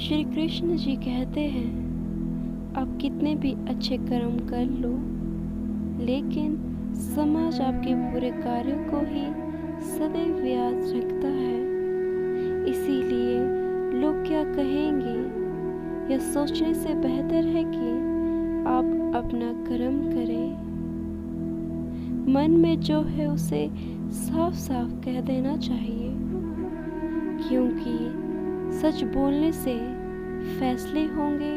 श्री कृष्ण जी कहते हैं, आप कितने भी अच्छे कर्म कर लो, लेकिन समाज आपके बुरे कार्यों को ही सदैव याद रखता है। इसीलिए लोग क्या कहेंगे यह सोचने से बेहतर है कि आप अपना कर्म करें। मन में जो है उसे साफ साफ कह देना चाहिए, क्योंकि सच बोलने से फैसले होंगे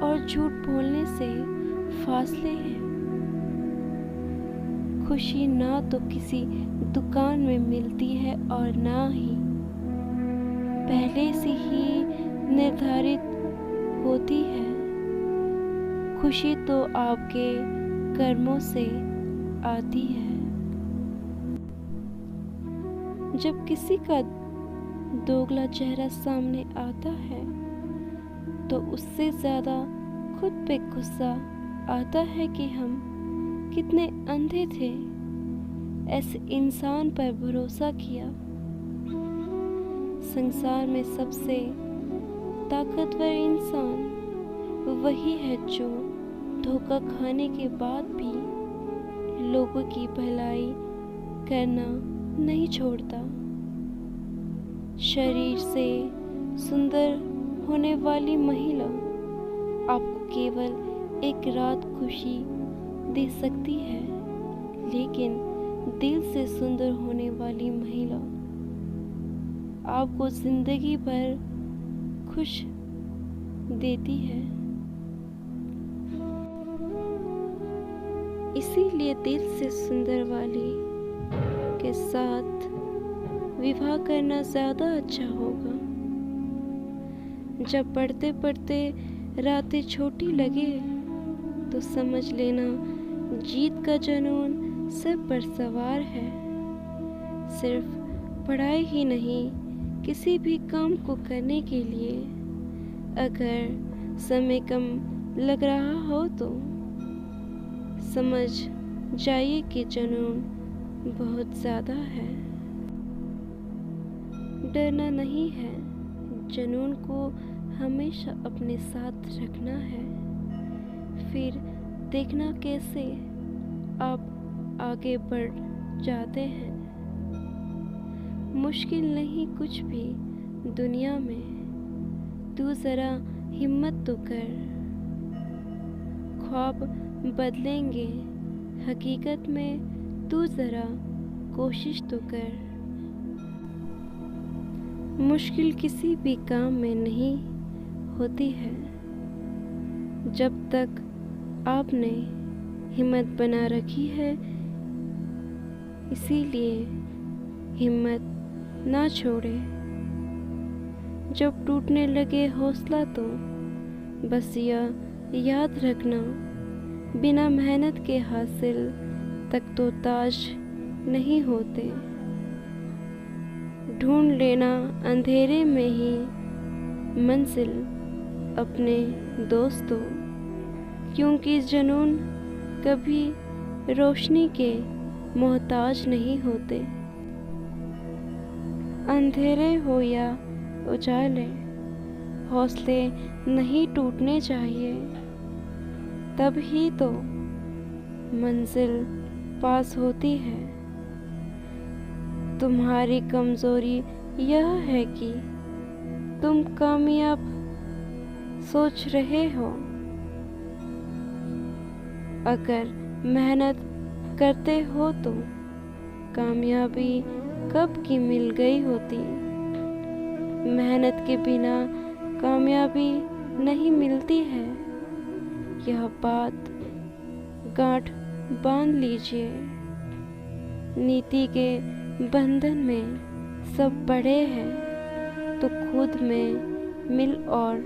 और झूठ बोलने से फासले हैं। खुशी ना तो किसी दुकान में मिलती है और ना ही पहले से ही निर्धारित होती है। खुशी तो आपके कर्मों से आती है। जब किसी का दोगला चेहरा सामने आता है तो उससे ज़्यादा खुद पे गुस्सा आता है कि हम कितने अंधे थे, ऐसे इंसान पर भरोसा किया। संसार में सबसे ताकतवर इंसान वही है जो धोखा खाने के बाद भी लोगों की भलाई करना नहीं छोड़ता। शरीर से सुंदर होने वाली महिला आपको केवल एक रात खुशी दे सकती है, लेकिन दिल से सुंदर होने वाली महिला आपको जिंदगी भर खुश देती है। इसीलिए दिल से सुंदर वाली के साथ विवाह करना ज़्यादा अच्छा होगा। जब पढ़ते पढ़ते रातें छोटी लगे तो समझ लेना जीत का जुनून सर पर सवार है। सिर्फ पढ़ाई ही नहीं, किसी भी काम को करने के लिए अगर समय कम लग रहा हो तो समझ जाइए कि जुनून बहुत ज़्यादा है। डरना नहीं है, जुनून को हमेशा अपने साथ रखना है। फिर देखना कैसे आप आगे बढ़ जाते हैं। मुश्किल नहीं कुछ भी दुनिया में, तू ज़रा हिम्मत तो कर। ख्वाब बदलेंगे हकीकत में, तू ज़रा कोशिश तो कर। मुश्किल किसी भी काम में नहीं होती है जब तक आपने हिम्मत बना रखी है। इसीलिए हिम्मत ना छोड़े। जब टूटने लगे हौसला तो बस यह याद रखना, बिना मेहनत के हासिल तक तो ताज नहीं होते। ढूंढ लेना अंधेरे में ही मंजिल अपने दोस्तों, क्योंकि जुनून कभी रोशनी के मोहताज नहीं होते। अंधेरे हो या उजाले, हौसले नहीं टूटने चाहिए। तब ही तो मंजिल पास होती है। तुम्हारी कमजोरी यह है कि तुम कामयाब सोच रहे हो। अगर मेहनत करते हो तो कामयाबी कब की मिल गई होती। मेहनत के बिना कामयाबी नहीं मिलती है, यह बात गांठ बांध लीजिए। नीति के बंधन में सब बड़े हैं, तो खुद में मिल और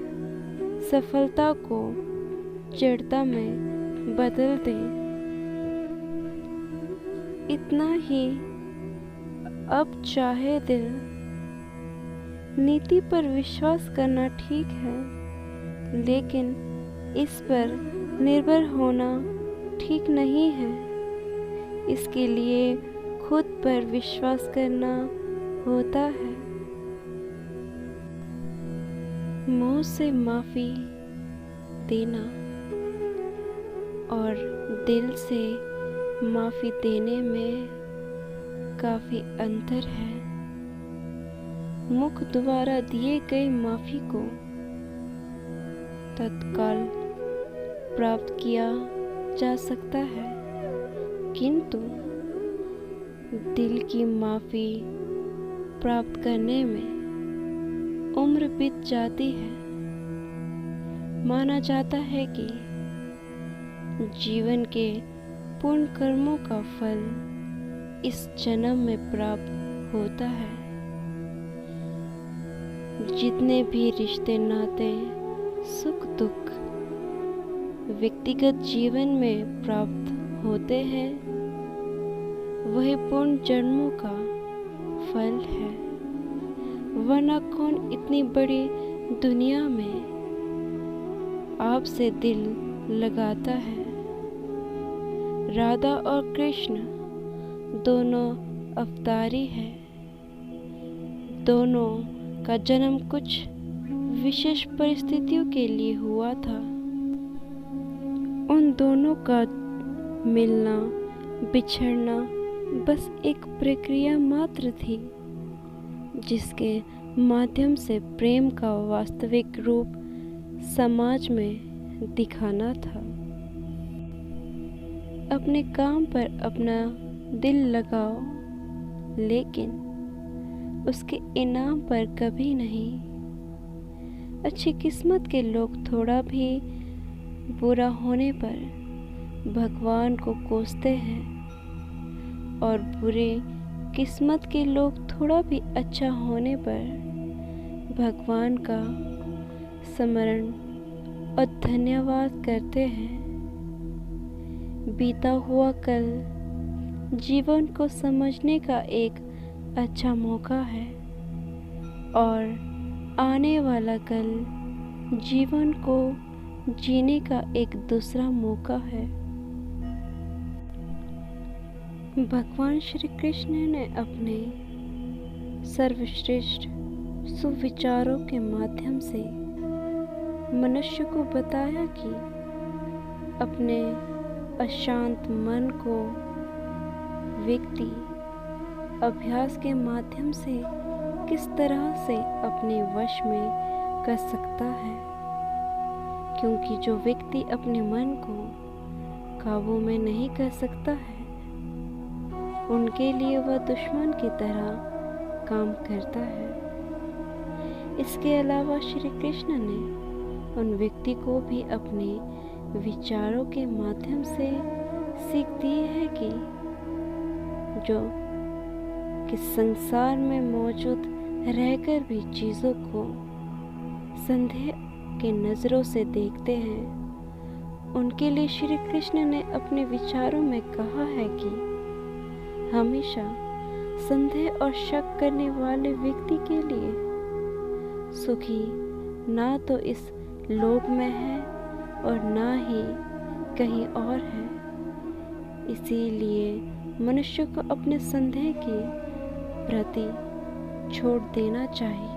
सफलता को जड़ता में बदल दे। इतना ही अब चाहे दिल। नीति पर विश्वास करना ठीक है, लेकिन इस पर निर्भर होना ठीक नहीं है। इसके लिए खुद पर विश्वास करना होता है। मुंह से माफ़ी देना और दिल से माफ़ी देने में काफ़ी अंतर है। मुख द्वारा दिए गए माफ़ी को तत्काल प्राप्त किया जा सकता है, किंतु दिल की माफ़ी प्राप्त करने में उम्र बीत जाती है। माना जाता है कि जीवन के पूर्ण कर्मों का फल इस जन्म में प्राप्त होता है। जितने भी रिश्ते नाते सुख दुख व्यक्तिगत जीवन में प्राप्त होते हैं, वही पूर्ण जन्मों का फल है। वरना कौन इतनी बड़ी दुनिया में आपसे दिल लगाता है। राधा और कृष्ण दोनों अवतारी हैं। दोनों का जन्म कुछ विशेष परिस्थितियों के लिए हुआ था। उन दोनों का मिलना बिछड़ना बस एक प्रक्रिया मात्र थी, जिसके माध्यम से प्रेम का वास्तविक रूप समाज में दिखाना था। अपने काम पर अपना दिल लगाओ, लेकिन उसके इनाम पर कभी नहीं। अच्छी किस्मत के लोग थोड़ा भी बुरा होने पर भगवान को कोसते हैं, और बुरे किस्मत के लोग थोड़ा भी अच्छा होने पर भगवान का स्मरण और धन्यवाद करते हैं। बीता हुआ कल जीवन को समझने का एक अच्छा मौका है, और आने वाला कल जीवन को जीने का एक दूसरा मौका है। भगवान श्री कृष्ण ने अपने सर्वश्रेष्ठ सुविचारों के माध्यम से मनुष्य को बताया कि अपने अशांत मन को व्यक्ति अभ्यास के माध्यम से किस तरह से अपने वश में कर सकता है, क्योंकि जो व्यक्ति अपने मन को काबू में नहीं कर सकता है, उनके लिए वह दुश्मन की तरह काम करता है। इसके अलावा श्री कृष्ण ने उन व्यक्ति को भी अपने विचारों के माध्यम से सीख दी है कि जो कि संसार में मौजूद रहकर भी चीज़ों को संदेह के नज़रों से देखते हैं। उनके लिए श्री कृष्ण ने अपने विचारों में कहा है कि हमेशा संदेह और शक करने वाले व्यक्ति के लिए सुखी ना तो इस लोक में है और ना ही कहीं और है। इसीलिए मनुष्य को अपने संदेह के प्रति छोड़ देना चाहिए।